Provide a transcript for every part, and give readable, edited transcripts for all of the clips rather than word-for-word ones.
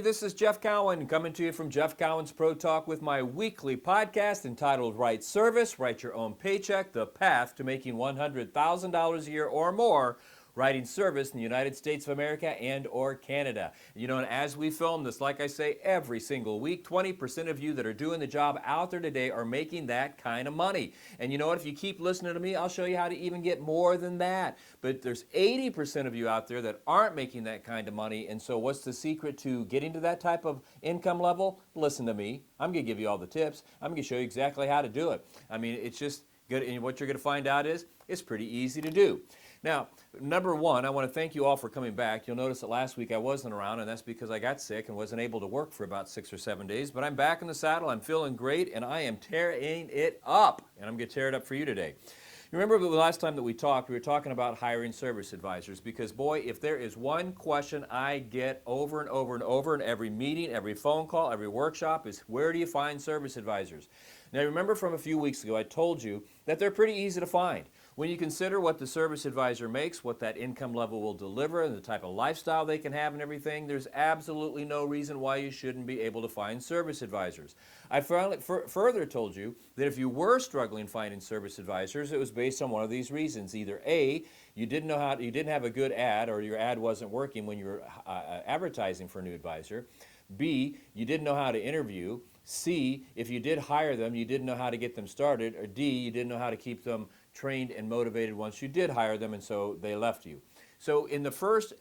this is Jeff Cowan coming to you from Jeff Cowan's Pro Talk with my weekly podcast entitled Right Service, Write Your Own Paycheck, The Path to Making $100,000 a year or more writing service in the United States of America and or Canada. You know, and as we film this, like I say, every single week, 20% of you that are doing the job out there today are making that kind of money. And you know what? If you keep listening to me, I'll show you how to even get more than that. But there's 80% of you out there that aren't making that kind of money. And so what's the secret to getting to that type of income level? Listen to me. I'm going to give you all the tips. I'm going to show you exactly how to do it. I mean, it's just good. And what you're going to find out is it's pretty easy to do. Now, number one, I want to thank you all for coming back. You'll notice that last week I wasn't around, and that's because I got sick and wasn't able to work for about 6 or 7 days. But I'm back in the saddle, I'm feeling great, and I am tearing it up. And I'm going to tear it up for you today. You remember the last time that we talked, we were talking about hiring service advisors because, boy, if there is one question I get over and over and over in every meeting, every phone call, every workshop is, where do you find service advisors? Now, remember from a few weeks ago, I told you that they're pretty easy to find. When you consider what the service advisor makes, what that income level will deliver, and the type of lifestyle they can have and everything, there's absolutely no reason why you shouldn't be able to find service advisors. I further told you that if you were struggling finding service advisors, it was based on one of these reasons. Either A, you didn't have a good ad, or your ad wasn't working when you were advertising for a new advisor. B, you didn't know how to interview. C, if you did hire them, you didn't know how to get them started. Or D, you didn't know how to keep them trained and motivated once you did hire them, and so they left you. So in the first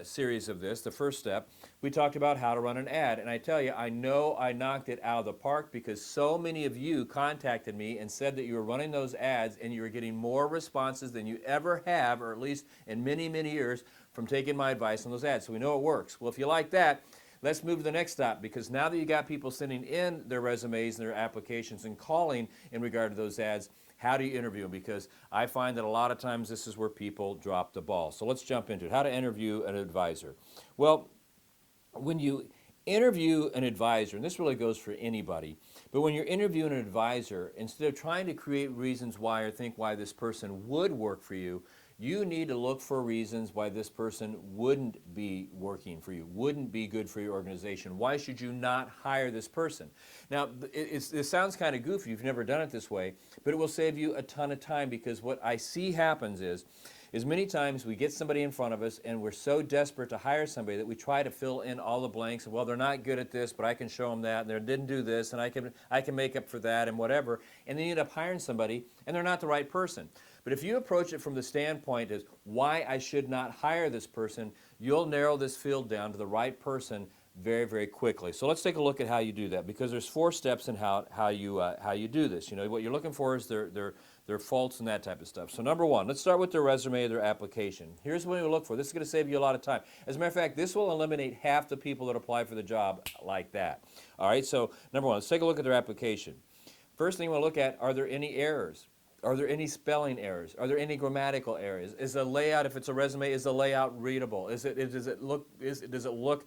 series of this, the first step, we talked about how to run an ad. And I tell you, I know I knocked it out of the park because so many of you contacted me and said that you were running those ads and you were getting more responses than you ever have, or at least in many, many years, from taking my advice on those ads. So we know it works. Well, if you like that, let's move to the next stop, because now that you got people sending in their resumes and their applications and calling in regard to those ads, how do you interview them? Because I find that a lot of times this is where people drop the ball. So let's jump into it. How to interview an advisor. Well, when you interview an advisor, and this really goes for anybody, but when you're interviewing an advisor, instead of trying to create reasons why or think why this person would work for you, you need to look for reasons why this person wouldn't be working for you, wouldn't be good for your organization. Why should you not hire this person? Now, it sounds kind of goofy. You've never done it this way, but it will save you a ton of time, because what I see happens is many times we get somebody in front of us and we're so desperate to hire somebody that we try to fill in all the blanks. Well, they're not good at this, but I can show them that, and they didn't do this, and I can make up for that and whatever. And then you end up hiring somebody and they're not the right person. But if you approach it from the standpoint as why I should not hire this person, you'll narrow this field down to the right person very, very quickly. So let's take a look at how you do that, because there's 4 steps in how you do this. You know, what you're looking for is their faults and that type of stuff. So number 1, let's start with their resume or their application. Here's what you look for. This is going to save you a lot of time. As a matter of fact, this will eliminate half the people that apply for the job like that. All right, so number 1, let's take a look at their application. First thing you want to look at, are there any errors? Are there any spelling errors? Are there any grammatical errors? Is the layout, if it's a resume, is the layout readable? Does it look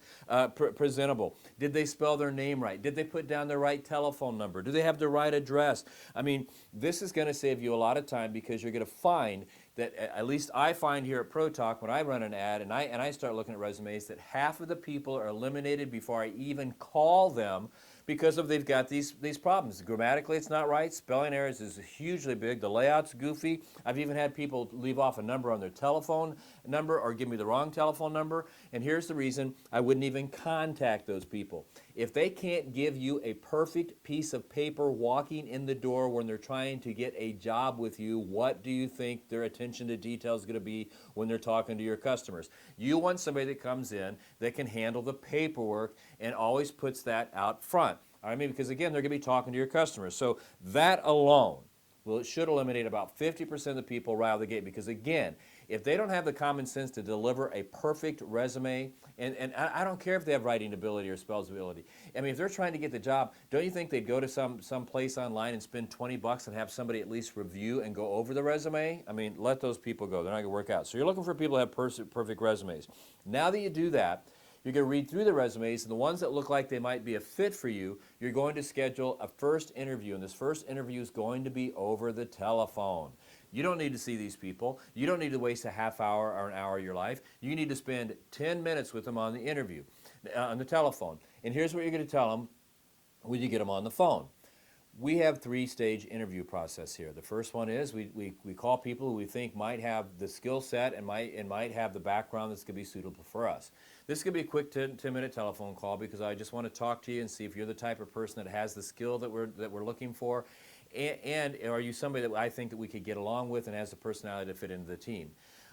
presentable? Did they spell their name right? Did they put down the right telephone number? Do they have the right address? I mean, this is going to save you a lot of time, because you're going to find that, at least I find here at Pro Talk, when I run an ad and I start looking at resumes, that half of the people are eliminated before I even call them, because they've got these problems. Grammatically, it's not right. Spelling errors is hugely big. The layout's goofy. I've even had people leave off a number on their telephone number or give me the wrong telephone number. And here's the reason I wouldn't even contact those people. If they can't give you a perfect piece of paper walking in the door when they're trying to get a job with you, what do you think their attention to detail is going to be when they're talking to your customers? You want somebody that comes in that can handle the paperwork and always puts that out front. I mean, because again, they're going to be talking to your customers. So that alone, well, it should eliminate about 50% of the people right out of the gate. Because again, if they don't have the common sense to deliver a perfect resume, and I don't care if they have writing ability or spells ability. I mean, if they're trying to get the job, don't you think they'd go to some place online and spend $20 and have somebody at least review and go over the resume? I mean, let those people go. They're not going to work out. So you're looking for people that have perfect resumes. Now that you do that, you're going to read through the resumes, and the ones that look like they might be a fit for you, you're going to schedule a first interview, and this first interview is going to be over the telephone. You don't need to see these people. You don't need to waste a half hour or an hour of your life. You need to spend 10 minutes with them on the interview, on the telephone. And here's what you're going to tell them when you get them on the phone. We have three-stage interview process here. The first one is we call people who we think might have the skill set and might have the background that's going to be suitable for us. This could be a quick 10-minute telephone call because I just want to talk to you and see if you're the type of person that has the skill that we're looking for, and are you somebody that I think that we could get along with and has the personality to fit into the team.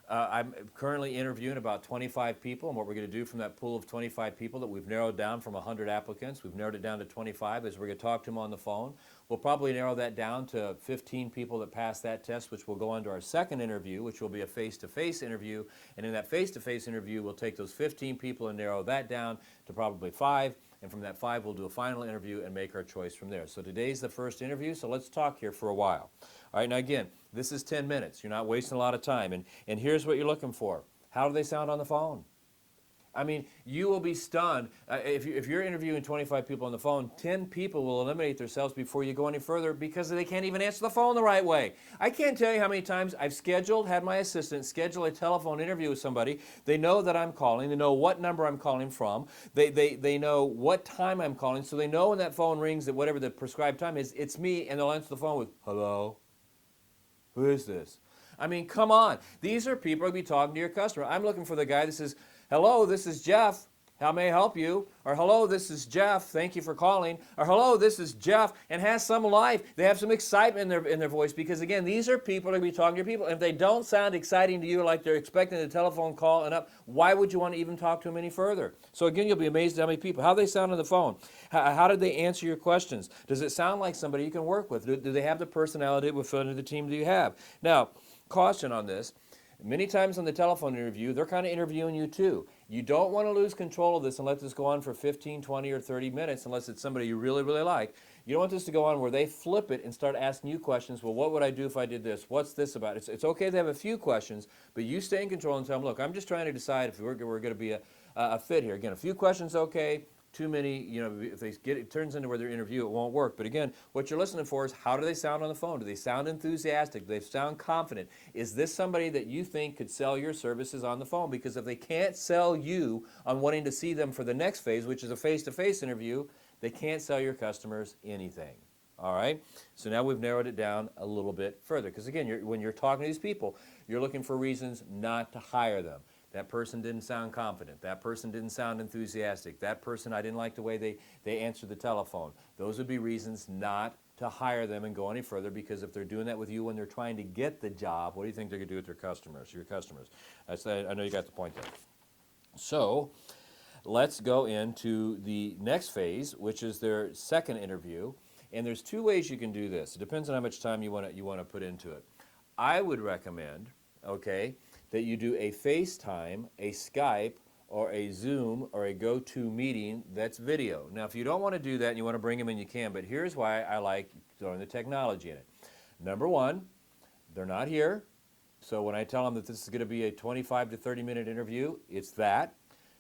I'm currently interviewing about 25 people, and what we're going to do from that pool of 25 people that we've narrowed down from 100 applicants, we've narrowed it down to 25 is we're going to talk to them on the phone. We'll probably narrow that down to 15 people that pass that test, which will go on to our second interview, which will be a face-to-face interview. And in that face-to-face interview, we'll take those 15 people and narrow that down to probably 5. And from that 5, we'll do a final interview and make our choice from there. So today's the first interview, so let's talk here for a while. All right, now again, this is 10 minutes. You're not wasting a lot of time. And here's what you're looking for. How do they sound on the phone? I mean, you will be stunned. If you're interviewing 25 people on the phone, 10 people will eliminate themselves before you go any further because they can't even answer the phone the right way. I can't tell you how many times I've had my assistant schedule a telephone interview with somebody. They know that I'm calling. They know what number I'm calling from. They know what time I'm calling. So they know when that phone rings that whatever the prescribed time is, it's me, and they'll answer the phone with, hello? Who is this? I mean, come on. These are people who will be talking to your customer. I'm looking for the guy that says, hello, this is Jeff. How may I help you? Or hello, this is Jeff. Thank you for calling. Or hello, this is Jeff, and has some life. They have some excitement in their voice because, again, these are people who will be talking to your people. And if they don't sound exciting to you like they're expecting a telephone call and up, why would you want to even talk to them any further? So, again, you'll be amazed at how many people. How they sound on the phone. How did they answer your questions? Does it sound like somebody you can work with? Do they have the personality within the team that you have? Now, caution on this. Many times on the telephone interview, they're kind of interviewing you too. You don't want to lose control of this and let this go on for 15, 20, or 30 minutes unless it's somebody you really, really like. You don't want this to go on where they flip it and start asking you questions. Well, what would I do if I did this? What's this about? It's okay to have a few questions, but you stay in control and tell them, look, I'm just trying to decide if we're going to be a fit here. Again, a few questions, okay. Too many, if it turns into where they're interview, it won't work. But again, what you're listening for is how do they sound on the phone? Do they sound enthusiastic? Do they sound confident? Is this somebody that you think could sell your services on the phone? Because if they can't sell you on wanting to see them for the next phase, which is a face-to-face interview, they can't sell your customers anything. All right? So now we've narrowed it down a little bit further. Because again, when you're talking to these people, you're looking for reasons not to hire them. That person didn't sound confident. That person didn't sound enthusiastic. That person, I didn't like the way they answered the telephone. Those would be reasons not to hire them and go any further, because if they're doing that with you when they're trying to get the job, what do you think they're going to do with your customers? I know you got the point there. So let's go into the next phase, which is their second interview. And there's two ways you can do this. It depends on how much time you want to put into it. I would recommend, okay, that you do a FaceTime, a Skype, or a Zoom, or a GoToMeeting that's video. Now, if you don't want to do that and you want to bring them in, you can, but here's why I like throwing the technology in it. Number one, they're not here, so when I tell them that this is going to be a 25 to 30-minute interview, it's that.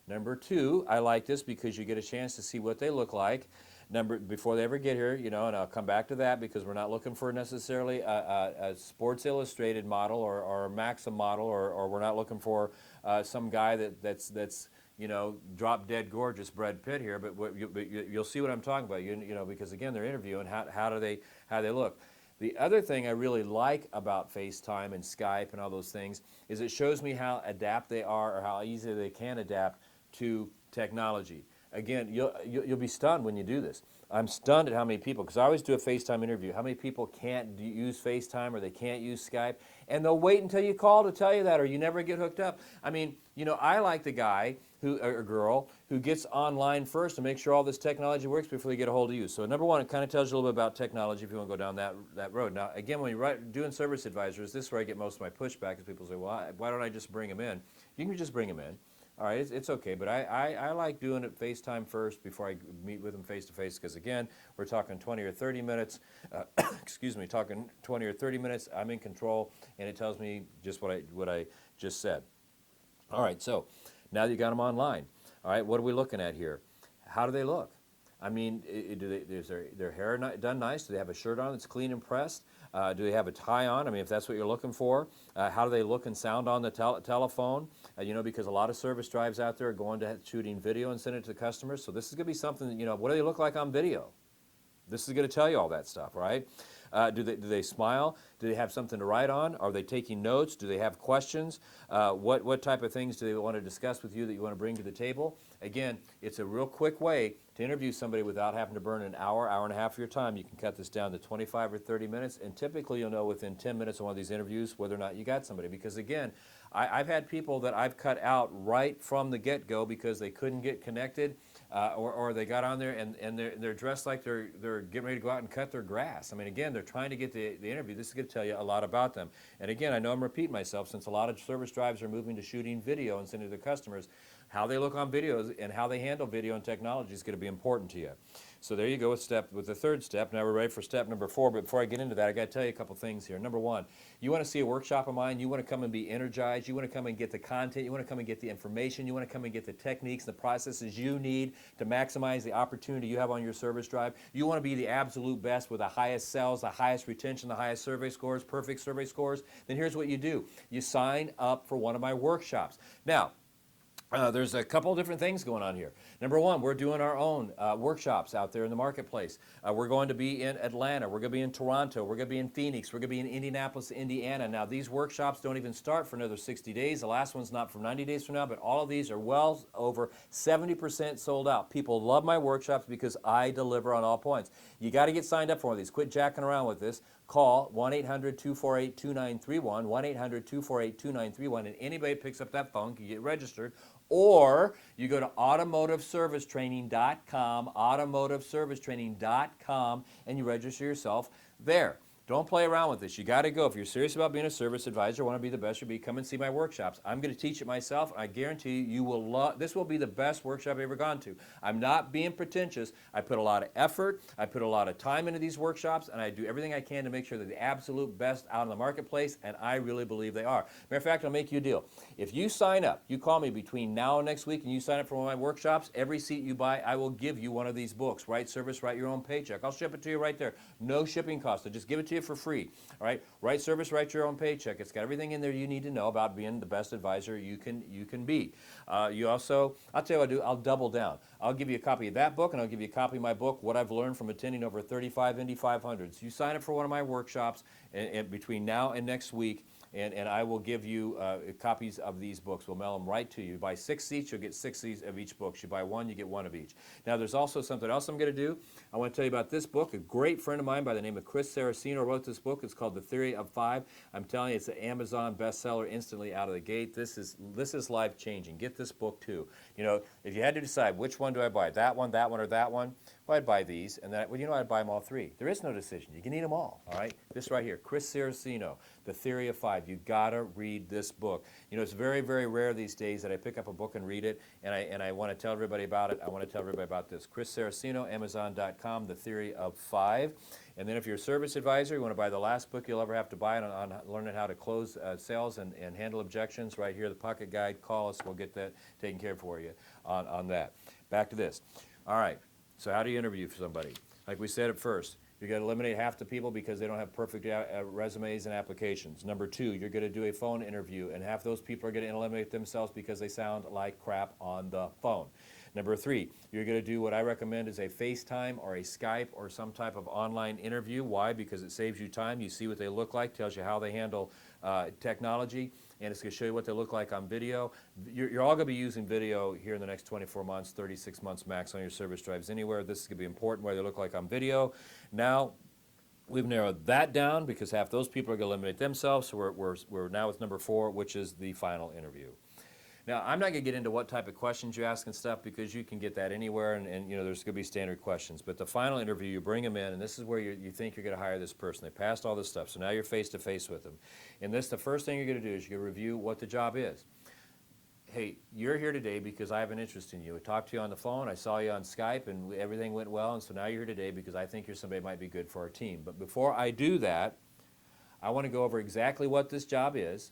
Number two, I like this because you get a chance to see what they look like. Before they ever get here, and I'll come back to that because we're not looking for necessarily a Sports Illustrated model or a Maxim model, or we're not looking for some guy that's drop dead gorgeous Brad Pitt here. But you'll see what I'm talking about. Because again, they're interviewing. How do they look? The other thing I really like about FaceTime and Skype and all those things is it shows me how adept they are, or how easy they can adapt to technology. Again, you'll be stunned when you do this. I'm stunned at how many people, because I always do a FaceTime interview, how many people can't use FaceTime or they can't use Skype, and they'll wait until you call to tell you that, or you never get hooked up. I mean, I like the guy or girl who gets online first to make sure all this technology works before they get a hold of you. So number one, it kind of tells you a little bit about technology if you want to go down that road. Now, again, when you're doing service advisors, this is where I get most of my pushback, is people say, well, why don't I just bring them in? You can just bring them in. All right, it's okay, but I like doing it FaceTime first before I meet with them face-to-face, because, again, we're talking 20 or 30 minutes. Talking 20 or 30 minutes, I'm in control, and it tells me just what I just said. All right, so now that you got them online, all right, what are we looking at here? How do they look? I mean, is their hair done nice? Do they have a shirt on that's clean and pressed? Do they have a tie on? I mean, if that's what you're looking for. How do they look and sound on the telephone? Because a lot of service drives out there are going to shooting video and sending it to customers. So this is going to be something that, what do they look like on video? This is going to tell you all that stuff, right? Do they smile? Do they have something to write on? Are they taking notes? Do they have questions? What type of things do they want to discuss with you that you want to bring to the table? Again, it's a real quick way to interview somebody without having to burn an hour and a half of your time. You can cut this down to 25 or 30 minutes, and typically you'll know within 10 minutes of one of these interviews whether or not you got somebody. Because again, I've had people that I've cut out right from the get-go because they couldn't get connected. Or they got on there and they're dressed like they're getting ready to go out and cut their grass. I mean, again, they're trying to get the interview. This is going to tell you a lot about them. And again, I know I'm repeating myself since a lot of service drives are moving to shooting video and sending it to customers. How they look on videos and how they handle video and technology is going to be important to you. So there you go with the third step. Now we're ready for step number 4. But before I get into that, I got to tell you a couple things here. Number 1, you want to see a workshop of mine. You want to come and be energized. You want to come and get the content. You want to come and get the information. You want to come and get the techniques, the processes you need to maximize the opportunity you have on your service drive. You want to be the absolute best with the highest sales, the highest retention, the highest survey scores, perfect survey scores. Then here's what you do. You sign up for one of my workshops. Now, there's a couple of different things going on here. Number 1, we're doing our own workshops out there in the marketplace. We're going to be in Atlanta. We're going to be in Toronto. We're going to be in Phoenix. We're going to be in Indianapolis, Indiana. Now, these workshops don't even start for another 60 days. The last one's not for 90 days from now, but all of these are well over 70% sold out. People love my workshops because I deliver on all points. You got to get signed up for one of these. Quit jacking around with this. Call 1-800-248-2931, 1-800-248-2931, and anybody picks up that phone can get registered. Or you go to automotiveservicetraining.com, automotiveservicetraining.com, and you register yourself there. Don't play around with this. You got to go. If you're serious about being a service advisor, want to be the best, come and see my workshops. I'm going to teach it myself, and I guarantee you will love. This will be the best workshop I've ever gone to. I'm not being pretentious. I put a lot of effort. I put a lot of time into these workshops, and I do everything I can to make sure they're the absolute best out in the marketplace, and I really believe they are. Matter of fact, I'll make you a deal. If you sign up, you call me between now and next week, and you sign up for one of my workshops, every seat you buy, I will give you one of these books. Write Service, Write Your Own Paycheck. I'll ship it to you right there. No shipping cost. I'll just give it to you for free. All right, Write Service, Write Your Own Paycheck. It's got everything in there you need to know about being the best advisor you can be. You also, I'll tell you what I'll do, I'll double down. I'll give you a copy of that book, and I'll give you a copy of my book, What I've Learned from Attending Over 35 Indy 500s. You sign up for one of my workshops and between now and next week, and I will give you copies of these books. We'll mail them right to you. You buy 6 seats, you'll get 6 seats of each book. You buy one, you get one of each. Now, there's also something else I'm going to do. I want to tell you about this book. A great friend of mine by the name of Chris Saraceno wrote this book. It's called The Theory of 5. I'm telling you, it's an Amazon bestseller instantly out of the gate. This is life-changing. Get this book, too. If you had to decide which one do I buy, that one, or that one, well, I'd buy these, and then, I'd buy them all 3. There is no decision. You can eat them all, all right? This right here, Chris Saraceno, The Theory of 5. You gotta read this book. It's very, very rare these days that I pick up a book and read it, and I want to tell everybody about it. I want to tell everybody about this. Chris Saraceno, Amazon.com, The Theory of 5. And then if you're a service advisor, you want to buy the last book you'll ever have to buy on learning how to close sales and handle objections, right here, the Pocket Guide. Call us. We'll get that taken care of for you on that. Back to this. All right. So how do you interview for somebody? Like we said at first, you're going to eliminate half the people because they don't have perfect resumes and applications. Number 2, you're going to do a phone interview, and half those people are going to eliminate themselves because they sound like crap on the phone. Number 3, you're going to do what I recommend is a FaceTime or a Skype or some type of online interview. Why? Because it saves you time. You see what they look like, tells you how they handle technology, and it's going to show you what they look like on video. You're all going to be using video here in the next 24 months, 36 months max on your service drives anywhere. This is going to be important, what they look like on video. Now, we've narrowed that down because half those people are going to eliminate themselves, so we're now with number 4, which is the final interview. Now, I'm not going to get into what type of questions you ask and stuff because you can get that anywhere, and there's going to be standard questions. But the final interview, you bring them in, and this is where you think you're going to hire this person. They passed all this stuff, so now you're face-to-face with them. And the first thing you're going to do is you're going to review what the job is. Hey, you're here today because I have an interest in you. I talked to you on the phone, I saw you on Skype, and everything went well, and so now you're here today because I think you're somebody who might be good for our team. But before I do that, I want to go over exactly what this job is,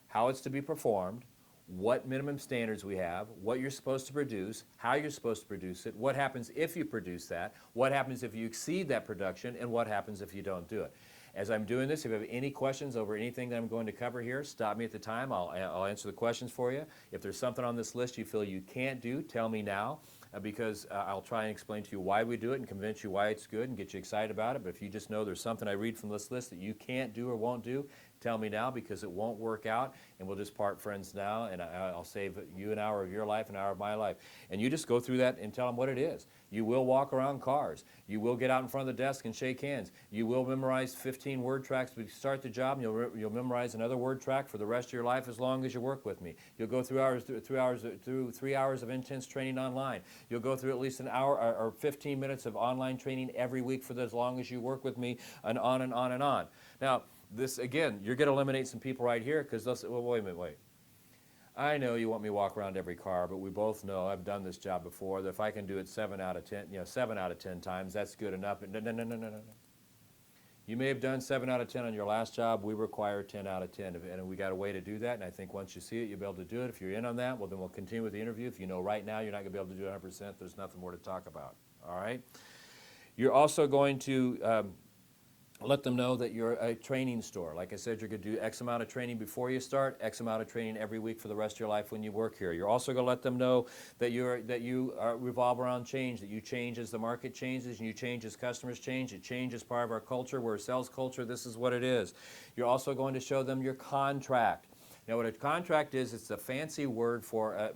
how it's to be performed, what minimum standards we have, what you're supposed to produce, how you're supposed to produce it, what happens if you produce that, what happens if you exceed that production, and what happens if you don't do it. As I'm doing this, if you have any questions over anything that I'm going to cover here, stop me at the time. I'll answer the questions for you. If there's something on this list you feel you can't do, tell me now. Because I'll try and explain to you why we do it and convince you why it's good and get you excited about it. But if you just know there's something I read from this list that you can't do or won't do, tell me now, because it won't work out, and we'll just part friends now, and I'll save you an hour of your life, an hour of my life. And you just go through that and tell them what it is. You will walk around cars. You will get out in front of the desk and shake hands. You will memorize 15 word tracks when you start the job, and you'll memorize another word track for the rest of your life as long as you work with me. You'll go through 3 hours of intense training online. You'll go through at least an hour or 15 minutes of online training every week for as long as you work with me, and on and on and on. Now, this, again, you're going to eliminate some people right here, because they'll say, well, wait a minute, wait. I know you want me to walk around every car, but we both know, I've done this job before, that if I can do it 7 out of 10 times, that's good enough. No. You may have done 7 out of 10 on your last job. We require 10 out of 10, and we got a way to do that, and I think once you see it, you'll be able to do it. If you're in on that, well, then we'll continue with the interview. If you know right now you're not going to be able to do it 100%, there's nothing more to talk about, all right? You're also going to let them know that you're a training store. Like I said, you're going to do X amount of training before you start, X amount of training every week for the rest of your life when you work here. You're also going to let them know that you revolve around change, that you change as the market changes, and you change as customers change. It changes part of our culture. We're a sales culture. This is what it is. You're also going to show them your contract. Now, what a contract is, it's a fancy word for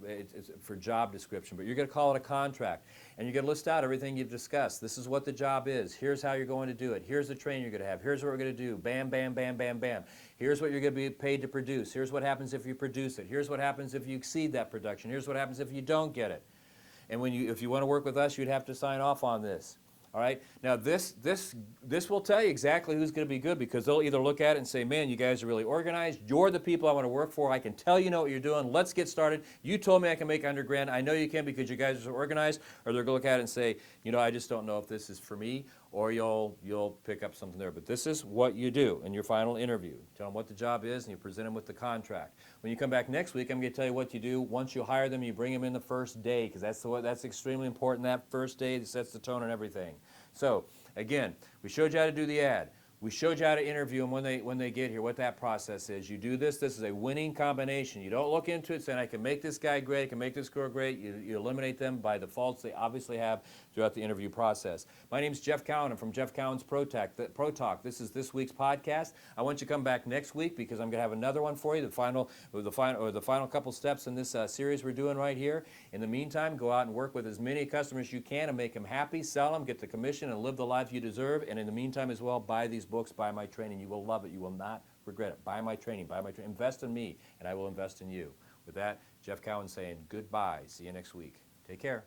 job description, but you're going to call it a contract. And you're going to list out everything you've discussed. This is what the job is. Here's how you're going to do it. Here's the training you're going to have. Here's what we're going to do. Bam, bam, bam, bam, bam. Here's what you're going to be paid to produce. Here's what happens if you produce it. Here's what happens if you exceed that production. Here's what happens if you don't get it. And if you want to work with us, you'd have to sign off on this. All right. Now this will tell you exactly who's going to be good, because they'll either look at it and say, man, you guys are really organized. You're the people I want to work for. I can tell you know what you're doing. Let's get started. You told me I can make $100,000. I know you can because you guys are so organized. Or they're going to look at it and say, you know, I just don't know if this is for me. Or you'll pick up something there. But this is what you do in your final interview. Tell them what the job is, and you present them with the contract. When you come back next week, I'm going to tell you what you do. Once you hire them, you bring them in the first day, because that's extremely important. That first day that sets the tone and everything. So, again, we showed you how to do the ad. We showed you how to interview them when they get here, what that process is. You do this. This is a winning combination. You don't look into it saying, I can make this guy great, I can make this girl great. You eliminate them by the faults they obviously have throughout the interview process. My name is Jeff Cowan. I'm from Jeff Cowan's Pro Talk. This is this week's podcast. I want you to come back next week, because I'm going to have another one for you, the final couple steps in this series we're doing right here. In the meantime, go out and work with as many customers as you can and make them happy, sell them, get the commission, and live the life you deserve. And in the meantime as well, buy these books, buy my training. You will love it. You will not regret it. Buy my training. Invest in me, and I will invest in you. With that, Jeff Cowan saying goodbye. See you next week. Take care.